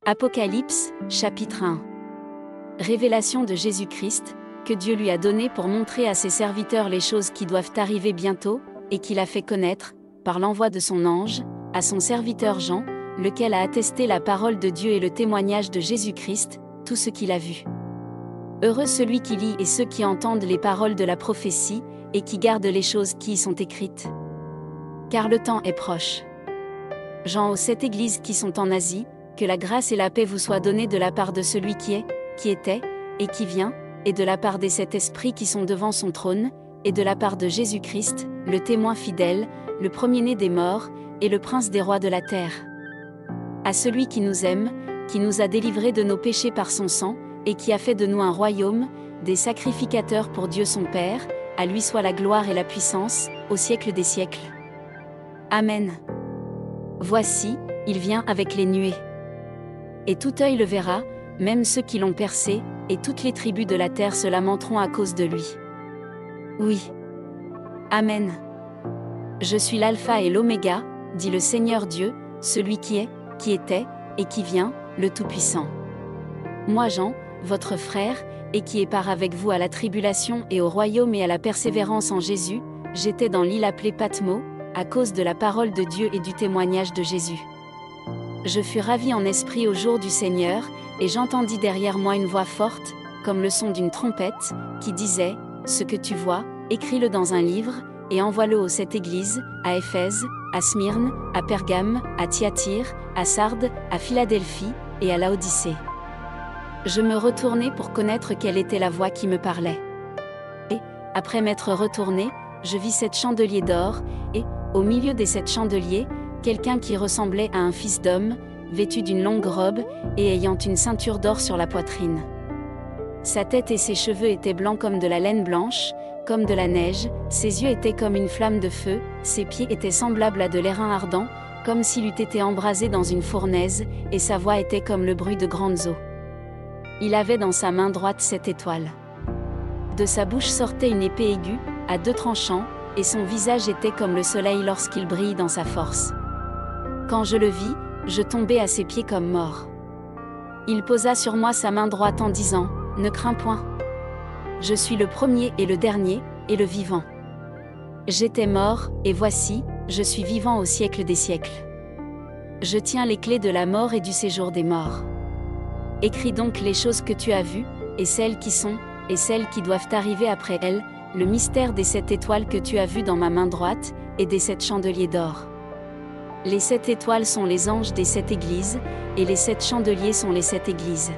Apocalypse, chapitre 1. Révélation de Jésus-Christ, que Dieu lui a donnée pour montrer à ses serviteurs les choses qui doivent arriver bientôt, et qu'il a fait connaître, par l'envoi de son ange, à son serviteur Jean, lequel a attesté la parole de Dieu et le témoignage de Jésus-Christ, tout ce qu'il a vu. Heureux celui qui lit et ceux qui entendent les paroles de la prophétie, et qui gardent les choses qui y sont écrites. Car le temps est proche. Jean aux 7 églises qui sont en Asie, que la grâce et la paix vous soient données de la part de celui qui est, qui était, et qui vient, et de la part des 7 esprits qui sont devant son trône, et de la part de Jésus-Christ, le témoin fidèle, le premier-né des morts, et le prince des rois de la terre. À celui qui nous aime, qui nous a délivrés de nos péchés par son sang, et qui a fait de nous un royaume, des sacrificateurs pour Dieu son Père, à lui soit la gloire et la puissance, au siècle des siècles. Amen. Voici, il vient avec les nuées. Et tout œil le verra, même ceux qui l'ont percé, et toutes les tribus de la terre se lamenteront à cause de lui. Oui. Amen. Je suis l'alpha et l'oméga, dit le Seigneur Dieu, celui qui est, qui était, et qui vient, le Tout-Puissant. Moi Jean, votre frère, et qui est part avec vous à la tribulation et au royaume et à la persévérance en Jésus, j'étais dans l'île appelée Patmos, à cause de la parole de Dieu et du témoignage de Jésus. Je fus ravi en esprit au jour du Seigneur, et j'entendis derrière moi une voix forte, comme le son d'une trompette, qui disait, « Ce que tu vois, écris-le dans un livre, et envoie-le aux 7 églises, à Éphèse, à Smyrne, à Pergame, à Thyatire, à Sardes, à Philadelphie, et à Laodicée. » Je me retournai pour connaître quelle était la voix qui me parlait. Et, après m'être retourné, je vis 7 chandeliers d'or, et, au milieu des 7 chandeliers, quelqu'un qui ressemblait à un fils d'homme, vêtu d'une longue robe, et ayant une ceinture d'or sur la poitrine. Sa tête et ses cheveux étaient blancs comme de la laine blanche, comme de la neige, ses yeux étaient comme une flamme de feu, ses pieds étaient semblables à de l'airain ardent, comme s'il eût été embrasé dans une fournaise, et sa voix était comme le bruit de grandes eaux. Il avait dans sa main droite 7 étoiles. De sa bouche sortait une épée aiguë, à 2 tranchants, et son visage était comme le soleil lorsqu'il brille dans sa force. Quand je le vis, je tombai à ses pieds comme mort. Il posa sur moi sa main droite en disant, « Ne crains point. Je suis le premier et le dernier, et le vivant. J'étais mort, et voici, je suis vivant au siècle des siècles. Je tiens les clés de la mort et du séjour des morts. Écris donc les choses que tu as vues, et celles qui sont, et celles qui doivent arriver après elles, le mystère des 7 étoiles que tu as vues dans ma main droite, et des 7 chandeliers d'or. Les 7 étoiles sont les anges des 7 églises, et les 7 chandeliers sont les 7 églises.